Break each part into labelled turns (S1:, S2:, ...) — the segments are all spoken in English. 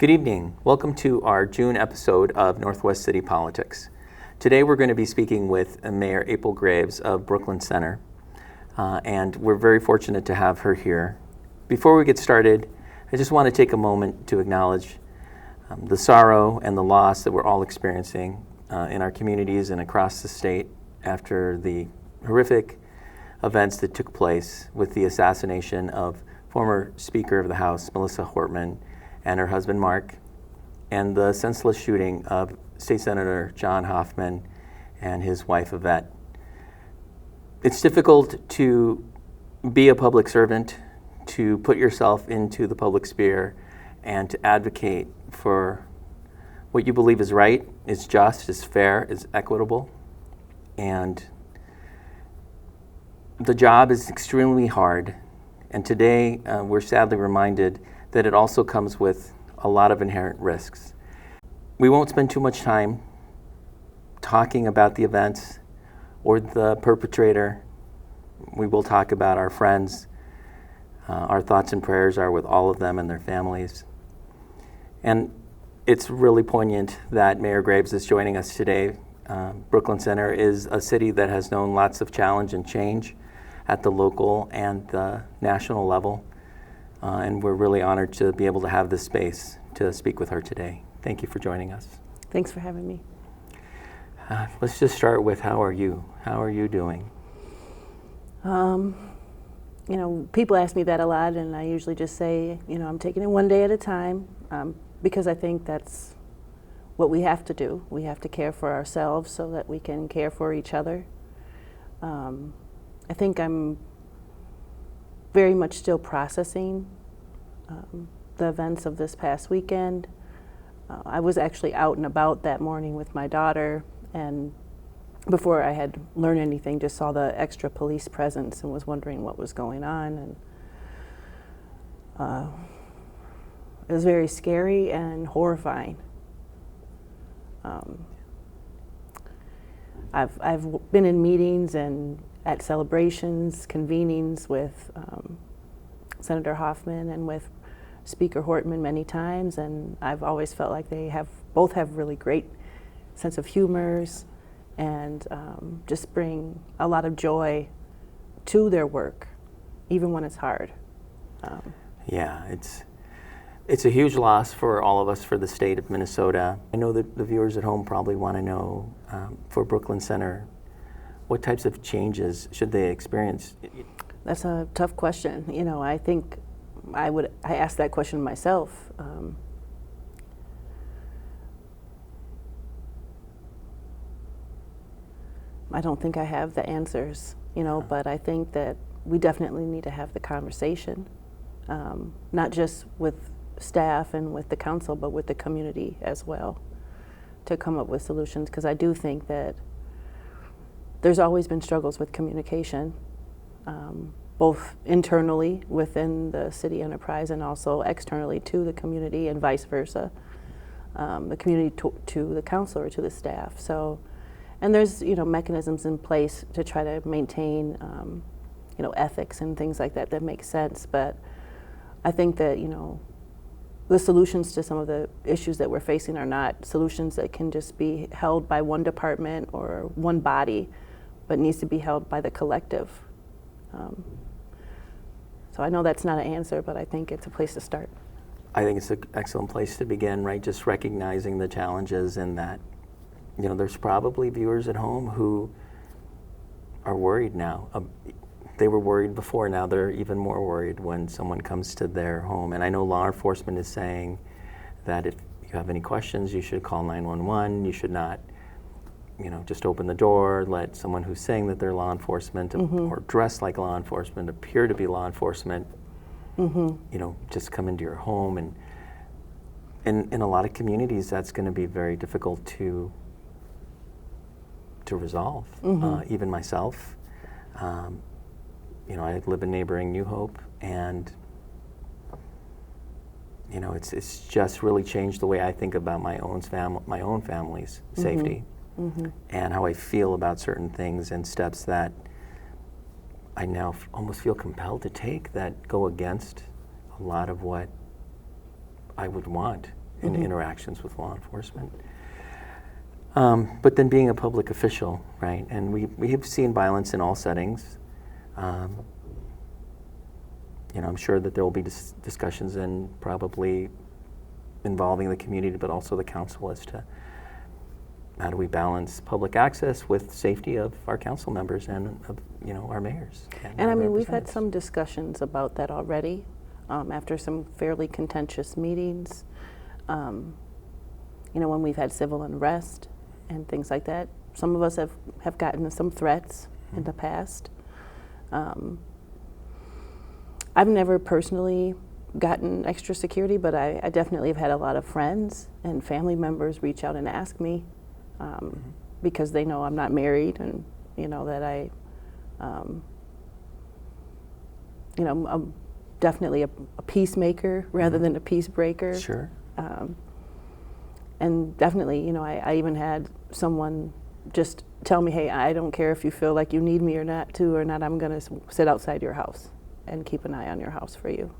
S1: Good evening. Welcome to our June episode of Northwest City Politics. Today we're going to be speaking with Mayor April Graves of Brooklyn Center, and we're very fortunate to have her here. Before we get started, I just want to take a moment to acknowledge the sorrow and the loss that we're all experiencing in our communities and across the state after the horrific events that took place with the assassination of former Speaker of the House, Melissa Hortman, and her husband, Mark, and the senseless shooting of State Senator John Hoffman and his wife, Yvette. It's difficult to be a public servant, to put yourself into the public sphere, and to advocate for what you believe is right, is just, is fair, is equitable. And the job is extremely hard. And today, we're sadly reminded that it also comes with a lot of inherent risks. We won't spend too much time talking about the events or the perpetrator. We will talk about our friends. Our thoughts and prayers are with all of them and their families. And it's really poignant that Mayor Graves is joining us today. Brooklyn Center is a city that has known lots of challenge and change at the local and the national level. And we're really honored to be able to have this space to speak with her today. Thank you for joining us.
S2: Thanks for having me.
S1: Let's just start with how are you? How are you doing?
S2: People ask me that a lot, and I usually just say, I'm taking it one day at a time, because I think that's what we have to do. We have to care for ourselves so that we can care for each other. I think I'm very much still processing the events of this past weekend. I was actually out and about that morning with my daughter, and before I had learned anything, just saw the extra police presence and was wondering what was going on. And it was very scary and horrifying. I've been in meetings and at celebrations, convenings with Senator Hoffman and with Speaker Hortman many times, and I've always felt like they both have really great sense of humors and just bring a lot of joy to their work, even when it's hard.
S1: Yeah, it's a huge loss for all of us, for the state of Minnesota. I know that the viewers at home probably want to know, for Brooklyn Center, what types of changes should they experience?
S2: That's a tough question. I think I asked that question myself. I don't think I have the answers, but I think that we definitely need to have the conversation, not just with staff and with the council, but with the community as well, to come up with solutions, because I do think that there's always been struggles with communication, both internally within the city enterprise and also externally to the community and vice versa, the community to the council or to the staff. So, and there's mechanisms in place to try to maintain ethics and things like that make sense. But I think that the solutions to some of the issues that we're facing are not solutions that can just be held by one department or one body, but needs to be held by the collective. So I know that's not an answer, but I think it's a place to start.
S1: I think it's an excellent place to begin, right? Just recognizing the challenges, and that, there's probably viewers at home who are worried now. They were worried before, now they're even more worried when someone comes to their home. And I know law enforcement is saying that if you have any questions, you should call 911. You should not just open the door, let someone who's saying that they're law enforcement or dressed like law enforcement, appear to be law enforcement, just come into your home. And in a lot of communities, that's going to be very difficult to resolve. Even myself, I live in neighboring New Hope, and it's just really changed the way I think about my own family's safety. And how I feel about certain things and steps that I now almost feel compelled to take that go against a lot of what I would want in interactions with law enforcement. But then being a public official, right? And we have seen violence in all settings. I'm sure that there will be discussions and probably involving the community, but also the council as to how do we balance public access with safety of our council members and of our mayors.
S2: And I mean, we've had some discussions about that already after some fairly contentious meetings. When we've had civil unrest and things like that. Some of us have gotten some threats in the past. I've never personally gotten extra security, but I definitely have had a lot of friends and family members reach out and ask me because they know I'm not married and that I'm definitely a peacemaker rather than a peace breaker.
S1: Sure.
S2: And definitely, I even had someone just tell me, hey, I don't care if you feel like you need me or not, I'm going to sit outside your house and keep an eye on your house for you.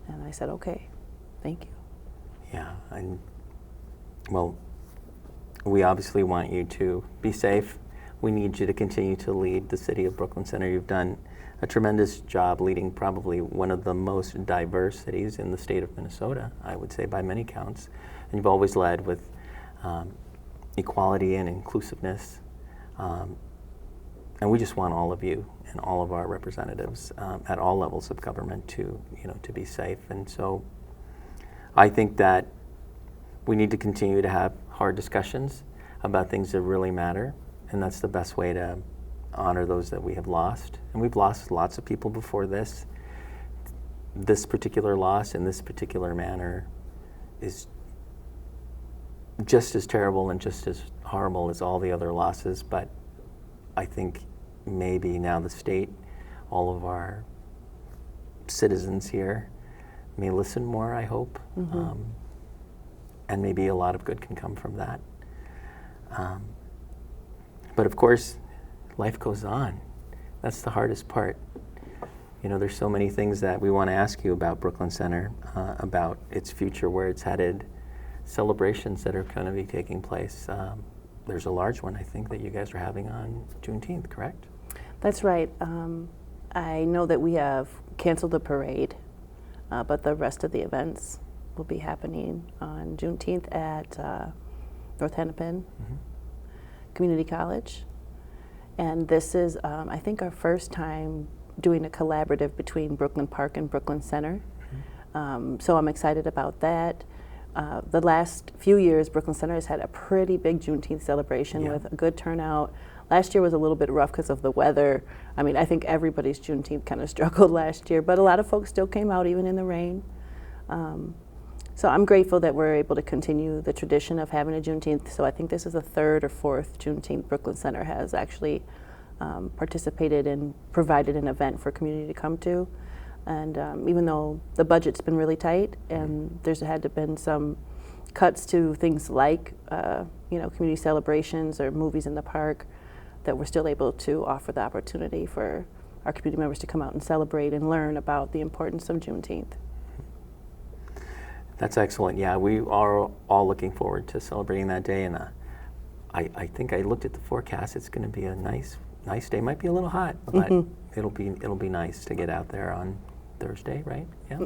S2: And I said, okay, thank you.
S1: Yeah, and well, we obviously want you to be safe. We need you to continue to lead the city of Brooklyn Center. You've done a tremendous job leading probably one of the most diverse cities in the state of Minnesota, I would say by many counts. And you've always led with equality and inclusiveness. And we just want all of you and all of our representatives at all levels of government to be safe. And so I think that we need to continue to have hard discussions about things that really matter. And that's the best way to honor those that we have lost. And we've lost lots of people before this. This particular loss in this particular manner is just as terrible and just as horrible as all the other losses. But I think maybe now the state, all of our citizens here may listen more, I hope. And maybe a lot of good can come from that. But of course, life goes on. That's the hardest part. There's so many things that we want to ask you about Brooklyn Center, about its future, where it's headed, celebrations that are going to be taking place. There's a large one, I think, that you guys are having on Juneteenth, correct?
S2: That's right. I know that we have canceled the parade, but the rest of the events will be happening on Juneteenth at North Hennepin Community College. And this is, I think, our first time doing a collaborative between Brooklyn Park and Brooklyn Center. So I'm excited about that. The last few years, Brooklyn Center has had a pretty big Juneteenth celebration with a good turnout. Last year was a little bit rough because of the weather. I mean, I think everybody's Juneteenth kind of struggled last year, but a lot of folks still came out even in the rain. So I'm grateful that we're able to continue the tradition of having a Juneteenth. So I think this is the third or fourth Juneteenth Brooklyn Center has actually participated and provided an event for community to come to. And even though the budget's been really tight and there's had to been some cuts to things like community celebrations or movies in the park, that we're still able to offer the opportunity for our community members to come out and celebrate and learn about the importance of Juneteenth.
S1: That's excellent. Yeah, we are all looking forward to celebrating that day. And I think I looked at the forecast. It's going to be a nice day. Might be a little hot, but it'll be nice to get out there on Thursday, right? Yeah.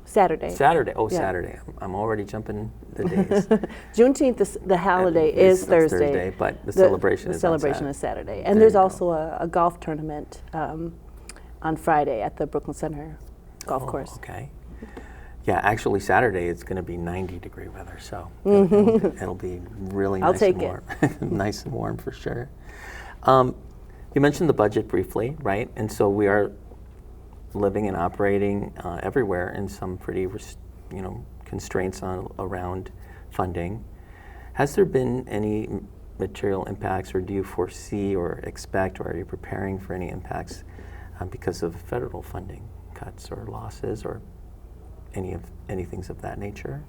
S2: Saturday.
S1: Saturday. Oh,
S2: Yeah.
S1: Saturday. I'm already jumping the days.
S2: Juneteenth, the holiday is
S1: Thursday, but the celebration is
S2: Saturday. And there's also a golf tournament on Friday at the Brooklyn Center golf course.
S1: Okay. Yeah, actually Saturday it's going to be 90-degree weather, so it'll be really nice and warm. Nice and warm for sure. You mentioned the budget briefly, right? And so we are living and operating everywhere in some pretty, constraints around funding. Has there been any material impacts, or do you foresee or expect, or are you preparing for any impacts because of federal funding cuts or losses, or any things of that nature?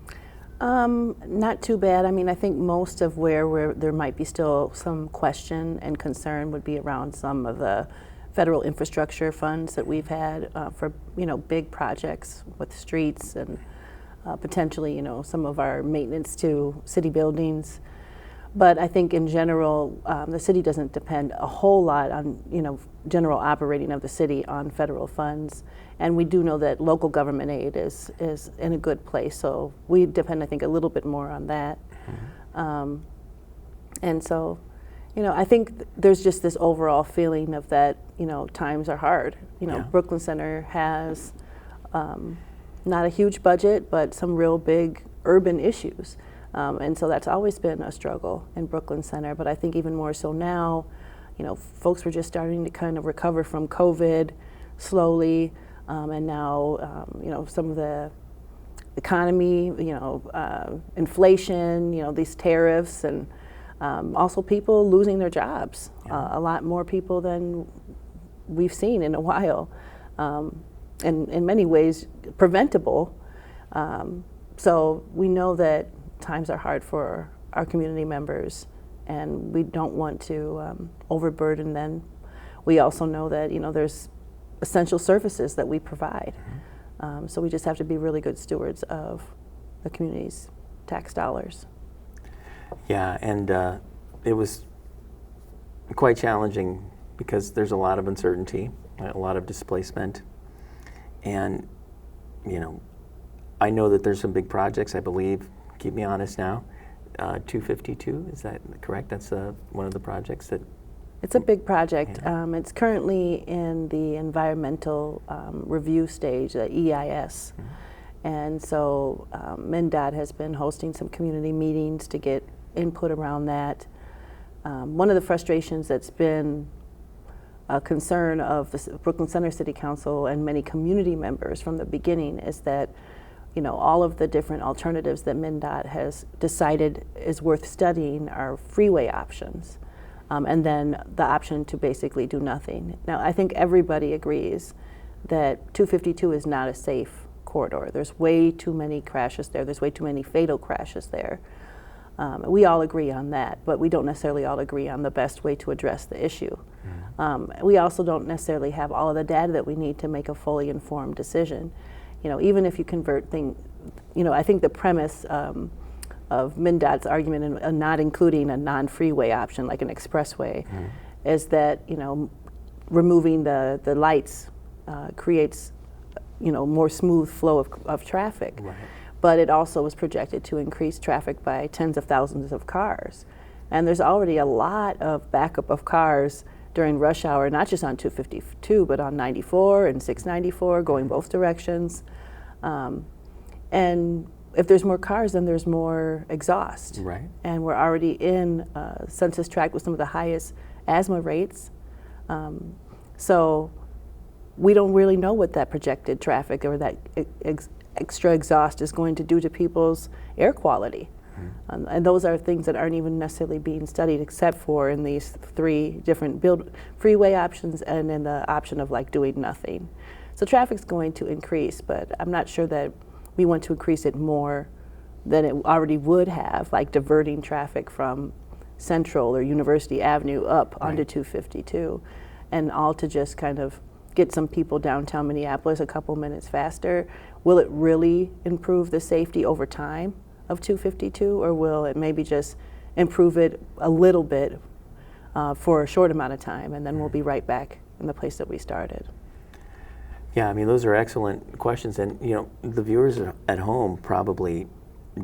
S2: Not too bad. I mean, I think most of where there might be still some question and concern would be around some of the federal infrastructure funds that we've had for big projects with streets and potentially, some of our maintenance to city buildings. But I think in general, the city doesn't depend a whole lot on, general operating of the city on federal funds. And we do know that local government aid is in a good place. So we depend, I think, a little bit more on that. Mm-hmm. And so, I think there's just this overall feeling of that, times are hard. Brooklyn Center has not a huge budget, but some real big urban issues. And so that's always been a struggle in Brooklyn Center. But I think even more so now, folks were just starting to kind of recover from COVID slowly. And now, some of the economy, inflation, these tariffs, and also people losing their jobs. A lot more people than we've seen in a while. And in many ways, preventable. So we know that times are hard for our community members, and we don't want to overburden them. We also know that there's essential services that we provide, so we just have to be really good stewards of the community's tax dollars.
S1: Yeah, and it was quite challenging because there's a lot of uncertainty, a lot of displacement, and I know that there's some big projects, I believe. Keep me honest now. 252, is that correct? That's one of the projects that...
S2: It's a big project.
S1: Yeah.
S2: It's currently in the environmental review stage, the EIS. Mm-hmm. And so MnDOT has been hosting some community meetings to get input around that. One of the frustrations that's been a concern of the Brooklyn Center City Council and many community members from the beginning is that all of the different alternatives that MnDOT has decided is worth studying are freeway options, and then the option to basically do nothing. Now, I think everybody agrees that 252 is not a safe corridor. There's way too many crashes there. There's way too many fatal crashes there. We all agree on that, but we don't necessarily all agree on the best way to address the issue. Mm-hmm. We also don't necessarily have all of the data that we need to make a fully informed decision. Even if you convert things, I think the premise of MnDOT's argument in not including a non-freeway option like an expressway is that, removing the lights creates, more smooth flow of traffic. Right. But it also was projected to increase traffic by tens of thousands of cars. And there's already a lot of backup of cars during rush hour, not just on 252, but on 94 and 694, going both directions. And if there's more cars, then there's more exhaust. Right. And we're already in census tract with some of the highest asthma rates. So we don't really know what that projected traffic or that extra exhaust is going to do to people's air quality. And those are things that aren't even necessarily being studied except for in these three different freeway options and in the option of doing nothing. So traffic's going to increase, but I'm not sure that we want to increase it more than it already would have, like diverting traffic from Central or University Avenue up onto 252, and all to just kind of get some people downtown Minneapolis a couple minutes faster. Will it really improve the safety over time of 252, or will it maybe just improve it a little bit for a short amount of time, and then we'll be right back in the place that we started?
S1: Yeah, I mean, those are excellent questions, and the viewers at home probably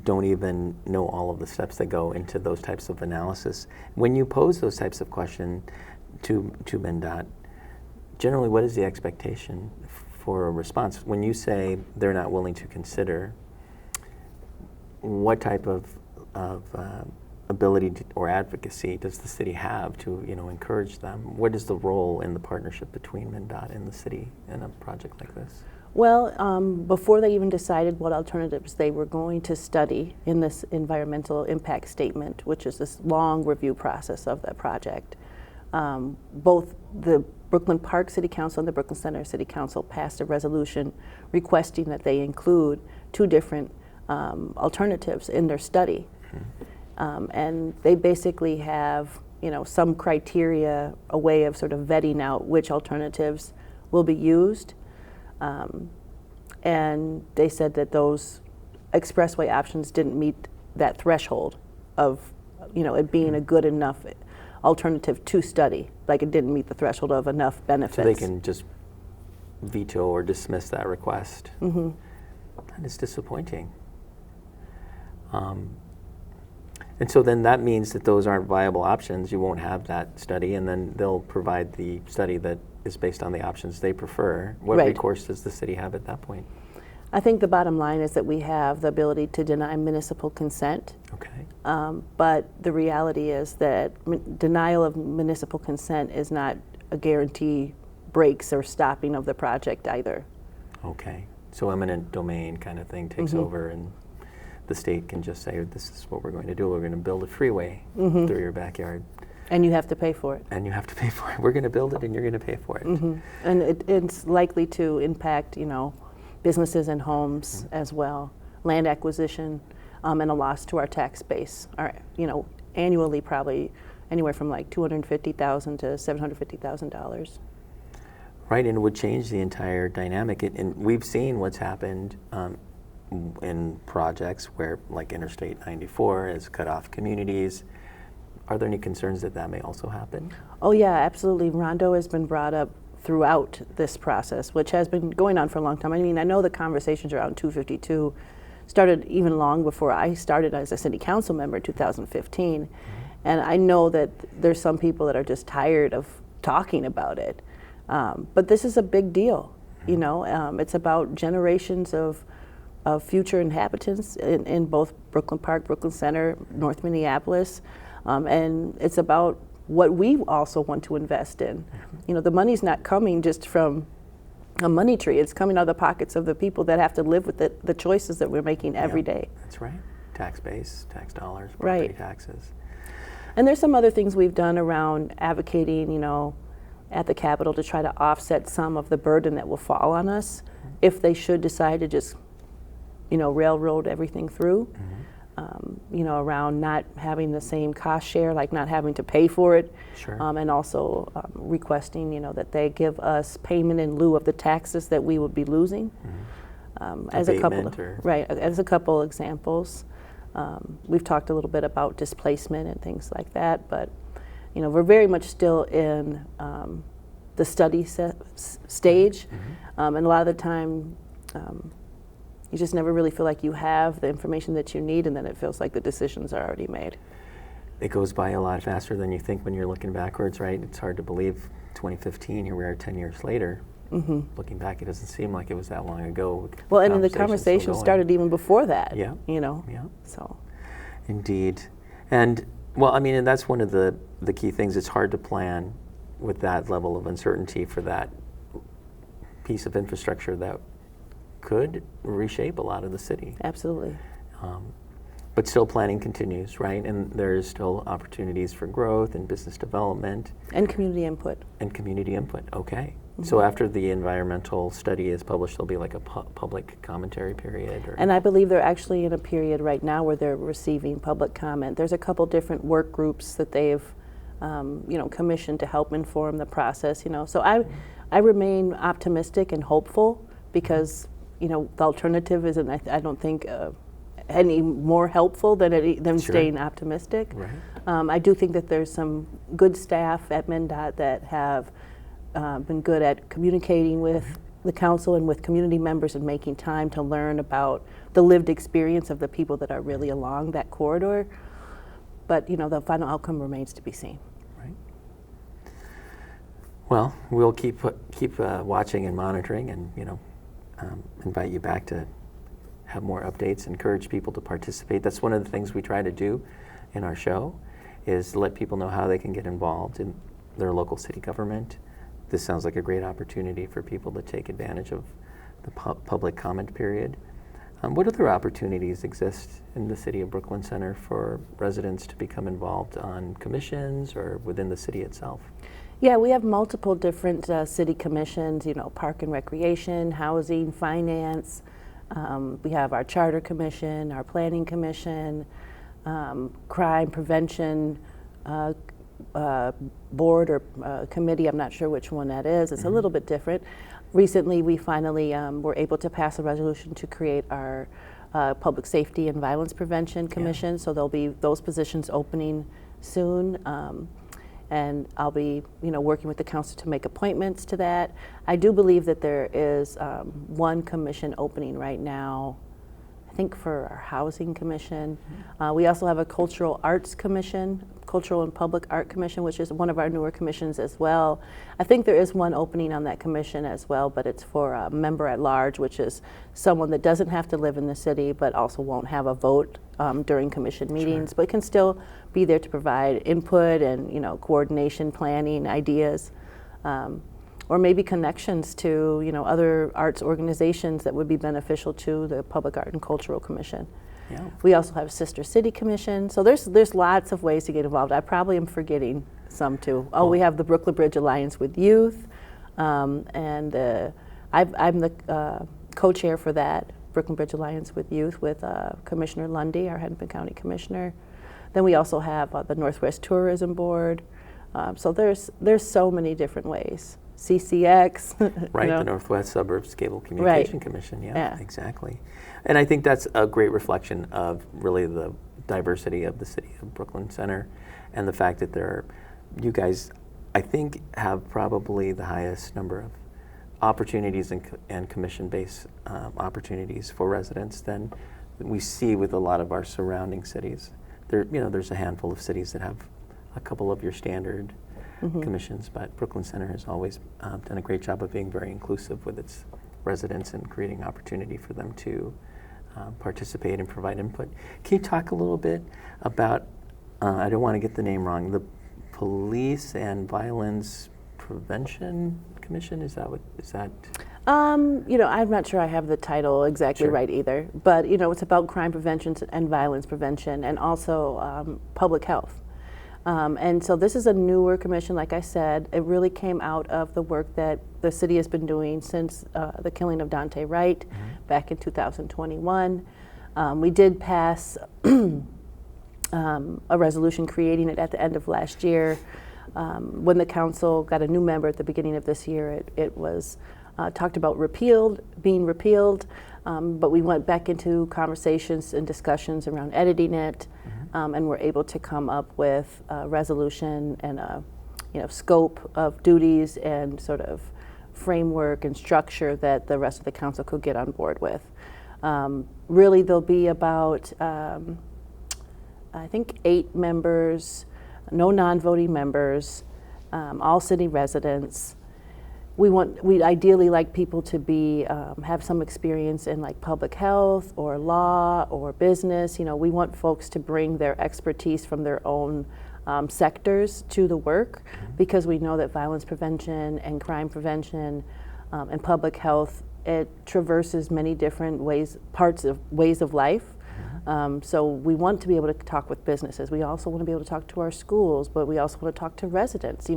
S1: don't even know all of the steps that go into those types of analysis. When you pose those types of questions to MnDOT, generally, what is the expectation for a response? When you say they're not willing to consider, what type of ability or advocacy does the city have to encourage them? What is the role in the partnership between MnDOT and the city in a project like this?
S2: Well, before they even decided what alternatives they were going to study in this environmental impact statement, which is this long review process of that project, both the Brooklyn Park City Council and the Brooklyn Center City Council passed a resolution requesting that they include two different alternatives in their study. And they basically have, some criteria, a way of sort of vetting out which alternatives will be used. And they said that those expressway options didn't meet that threshold of, it being a good enough alternative to study. Like, it didn't meet the threshold of enough benefits.
S1: So they can just veto or dismiss that request.
S2: Mm-hmm.
S1: That is disappointing. And so then that means that those aren't viable options. You won't have that study, and then they'll provide the study that is based on the options they prefer. What
S2: Right.
S1: recourse does the city have at that point?
S2: I think the bottom line is that we have the ability to deny municipal consent.
S1: Okay.
S2: But the reality is that denial of municipal consent is not a guarantee breaks or stopping of the project either.
S1: Okay. So eminent domain kind of thing takes over, and the state can just say, this is what we're going to do. We're going to build a freeway through your backyard.
S2: And you have to pay for it.
S1: And you have to pay for it. We're going to build it, and you're going to pay for it.
S2: And it's likely to impact, businesses and homes as well. Land acquisition and a loss to our tax base are, annually probably anywhere from like $250,000 to $750,000.
S1: Right, and it would change the entire dynamic. And we've seen what's happened in projects where, like Interstate 94 has cut off communities. Are there any concerns that that may also happen?
S2: Oh yeah, absolutely. Rondo has been brought up throughout this process, which has been going on for a long time. I mean, I know the conversations around 252 started even long before I started as a city council member in 2015. And I know that there's some people that are just tired of talking about it. But this is a big deal, it's about generations of future inhabitants in both Brooklyn Park, Brooklyn Center, North Minneapolis, and it's about what we also want to invest in. The money's not coming just from a money tree, it's coming out of the pockets of the people that have to live with the choices that we're making every day.
S1: That's right. Tax base, tax dollars,
S2: Right.
S1: property taxes.
S2: And there's some other things we've done around advocating, at the Capitol to try to offset some of the burden that will fall on us if they should decide to just railroad everything through, around not having the same cost share, like not having to pay for it,
S1: Sure.
S2: and also requesting, that they give us payment in lieu of the taxes that we would be losing. As a couple, as a couple examples. We've talked a little bit about displacement and things like that, but we're very much still in the study stage, and a lot of the time. You just never really feel like you have the information that you need, and then it feels like the decisions are already made.
S1: It goes by a lot faster than you think when you're looking backwards, right? It's hard to believe 2015, here we are 10 years later. Looking back, it doesn't seem like it was that long ago.
S2: Well, and the conversation started even before that,
S1: Yeah. Yeah.
S2: So.
S1: Indeed. And, well, I mean, and that's one of the key things. It's hard to plan with that level of uncertainty for that piece of infrastructure that could reshape a lot of the city.
S2: Absolutely.
S1: But still planning continues, right? And there's still opportunities for growth and business development.
S2: And community input.
S1: Okay. So after the environmental study is published, there'll be like a public commentary period?
S2: And I believe they're actually in a period right now where they're receiving public comment. There's a couple different work groups that they've commissioned to help inform the process, So I remain optimistic and hopeful because the alternative isn't, I don't think, any more helpful than staying optimistic.
S1: Right.
S2: I do think that there's some good staff at MnDOT that have been good at communicating with the council and with community members and making time to learn about the lived experience of the people that are really along that corridor. But, the final outcome remains to be seen.
S1: Right. Well, we'll keep watching and monitoring and, invite you back to have more updates, encourage people to participate. That's one of the things we try to do in our show, is let people know how they can get involved in their local city government. This sounds like a great opportunity for people to take advantage of the public comment period. What other opportunities exist in the City of Brooklyn Center for residents to become involved on commissions or within the city itself?
S2: Yeah, we have multiple different city commissions, park and recreation, housing, finance. We have our charter commission, our planning commission, crime prevention board or committee. I'm not sure which one that is. It's a little bit different. Recently, we finally were able to pass a resolution to create our Public Safety and Violence Prevention Commission, so there'll be those positions opening soon. And I'll be, working with the council to make appointments to that. I do believe that there is one commission opening right now, I think for our Housing Commission. We also have a Cultural Arts Commission, Cultural and Public Art Commission, which is one of our newer commissions as well. I think there is one opening on that commission as well, but it's for a member at large, which is someone that doesn't have to live in the city, but also won't have a vote during commission meetings, but can still be there to provide input and coordination, planning, ideas. Or maybe connections to other arts organizations that would be beneficial to the Public Art and Cultural Commission. Yeah. We also have Sister City Commission, so there's lots of ways to get involved. I probably am forgetting some too. We have the Brooklyn Bridge Alliance with Youth, and I'm the co-chair for that, Brooklyn Bridge Alliance with Youth, with Commissioner Lundy, our Hennepin County Commissioner. Then we also have the Northwest Tourism Board. So there's so many different ways. CCX.
S1: Right, the Northwest Suburbs Cable Communication Commission, yeah, exactly. And I think that's a great reflection of really the diversity of the city of Brooklyn Center, and the fact that you guys, I think, have probably the highest number of opportunities and commission-based opportunities for residents than we see with a lot of our surrounding cities. There's a handful of cities that have a couple of your standard commissions, but Brooklyn Center has always done a great job of being very inclusive with its residents and creating opportunity for them to participate and provide input. Can you talk a little bit about, I don't want to get the name wrong, the Police and Violence Prevention Commission? Is that? I'm
S2: not sure I have the title exactly right either, but it's about crime prevention and violence prevention, and also public health. And so this is a newer commission, like I said. It really came out of the work that the city has been doing since the killing of Dante Wright back in 2021. We did pass a resolution creating it at the end of last year. When the council got a new member at the beginning of this year, it was talked about being repealed, but we went back into conversations and discussions around editing it. And we're able to come up with a resolution and a scope of duties and sort of framework and structure that the rest of the council could get on board with. Really, there'll be about, I think, 8 members, no non-voting members, all city residents. We'd ideally like people to be have some experience in like public health or law or business. We want folks to bring their expertise from their own sectors to the work, because we know that violence prevention and crime prevention and public health, it traverses many different ways of life. So we want to be able to talk with businesses. We also want to be able to talk to our schools, but we also want to talk to residents,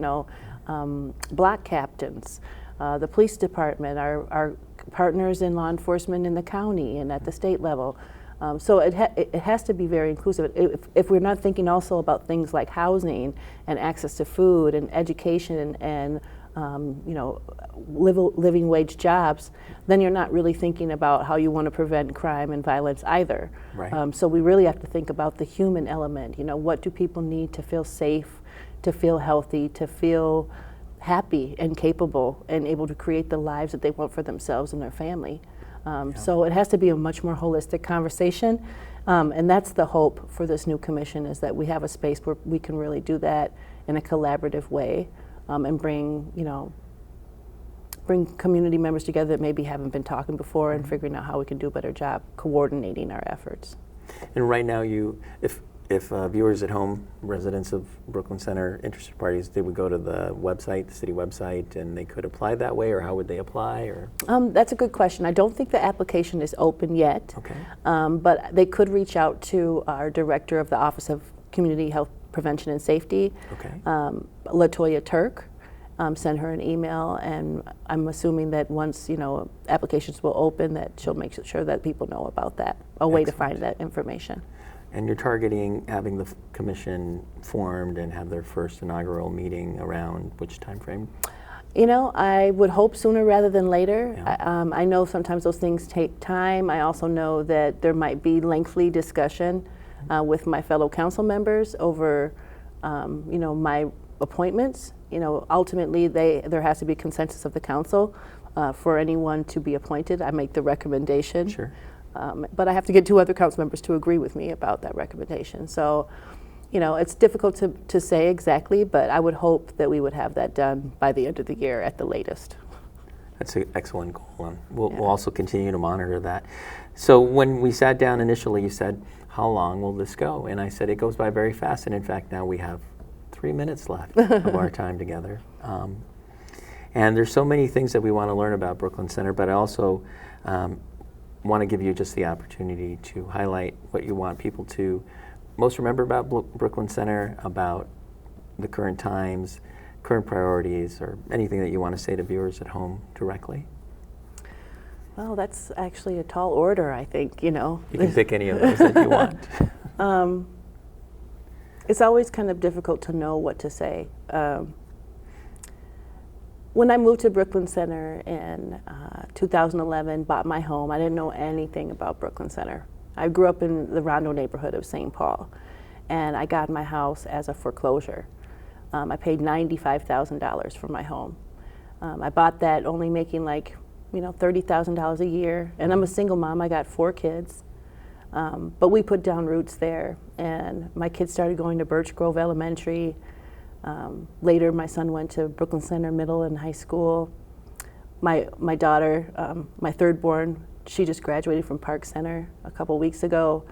S2: block captains, the police department, our partners in law enforcement in the county and at the state level. So it has to be very inclusive. If we're not thinking also about things like housing and access to food and education and living wage jobs, then you're not really thinking about how you want to prevent crime and violence either. Right. So we really have to think about the human element. What do people need to feel safe, to feel healthy, to feel happy and capable and able to create the lives that they want for themselves and their family. So it has to be a much more holistic conversation, and that's the hope for this new commission, is that we have a space where we can really do that in a collaborative way, and bring community members together that maybe haven't been talking before, and figuring out how we can do a better job coordinating our efforts.
S1: And right now, if viewers at home, residents of Brooklyn Center, interested parties, they would go to the website, the city website, and they could apply that way, or how would they apply? Or
S2: that's a good question. I don't think the application is open yet. Okay. But they could reach out to our director of the Office of Community Health Prevention and Safety, Latoya Turk. Send her an email, and I'm assuming that once applications will open, that she'll make sure that people know about that, a way to find that information.
S1: And you're targeting having the commission formed and have their first inaugural meeting around which time frame?
S2: You know, I would hope sooner rather than later.
S1: Yeah.
S2: I know sometimes those things take time. I also know that there might be lengthy discussion with my fellow council members over, you know, my appointments. You know, ultimately, there has to be consensus of the council for anyone to be appointed. I make the recommendation.
S1: Sure.
S2: But I have to get 2 other council members to agree with me about that recommendation. So, you know, it's difficult to say exactly, but I would hope that we would have that done by the end of the year at the latest.
S1: That's an excellent goal, and we'll also continue to monitor that. So when we sat down initially, you said, how long will this go? And I said, it goes by very fast, and in fact, now we have 3 minutes left of our time together. And there's so many things that we want to learn about Brooklyn Center, but I also want to give you just the opportunity to highlight what you want people to most remember about Brooklyn Center, about the current times, current priorities, or anything that you want to say to viewers at home directly.
S2: Well, that's actually a tall order, I think, you know.
S1: You can pick any of those that you want.
S2: It's always kind of difficult to know what to say. When I moved to Brooklyn Center in 2011, bought my home, I didn't know anything about Brooklyn Center. I grew up in the Rondo neighborhood of St. Paul, and I got my house as a foreclosure. I paid $95,000 for my home. I bought that only making like, you know, $30,000 a year, and I'm a single mom. I got 4 kids, but we put down roots there, and my kids started going to Birch Grove Elementary. Later, my son went to Brooklyn Center Middle and High School. My daughter, my third born, she just graduated from Park Center a couple weeks ago.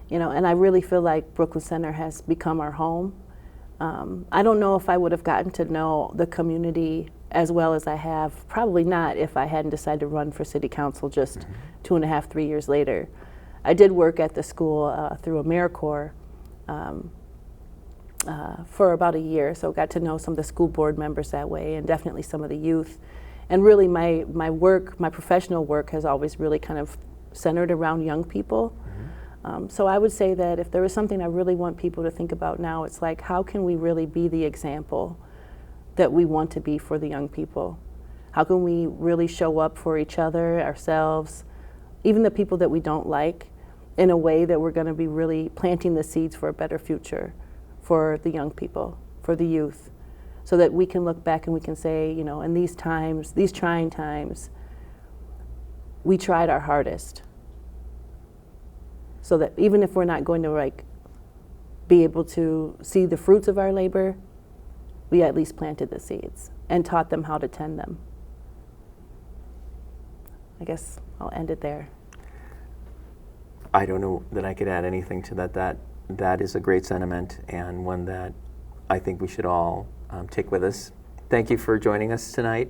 S2: You know, and I really feel like Brooklyn Center has become our home. I don't know if I would have gotten to know the community as well as I have, probably not if I hadn't decided to run for city council just 2.5, 3 years later. I did work at the school through AmeriCorps for about a year, so got to know some of the school board members that way, and definitely some of the youth. And really my work, my professional work has always really kind of centered around young people. So I would say that if there was something I really want people to think about now, it's like, how can we really be the example that we want to be for the young people? How can we really show up for each other, ourselves, even the people that we don't like, in a way that we're going to be really planting the seeds for a better future for the young people, for the youth, so that we can look back and we can say, you know, in these times, these trying times, we tried our hardest. So that even if we're not going to like be able to see the fruits of our labor, we at least planted the seeds and taught them how to tend them. I guess I'll end it there.
S1: I don't know that I could add anything to that. That is a great sentiment, and one that I think we should all take with us. Thank you for joining us tonight.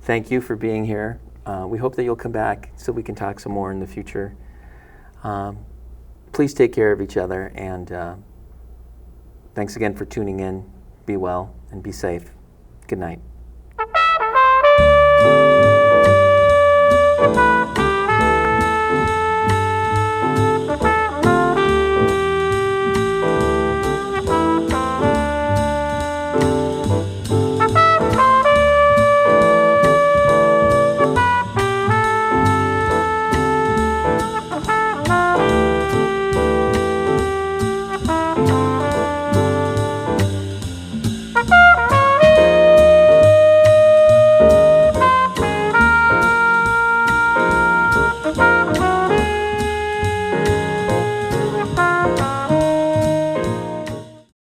S1: Thank you for being here. We hope that you'll come back so we can talk some more in the future. Please take care of each other, and thanks again for tuning in. Be well and be safe. Good night.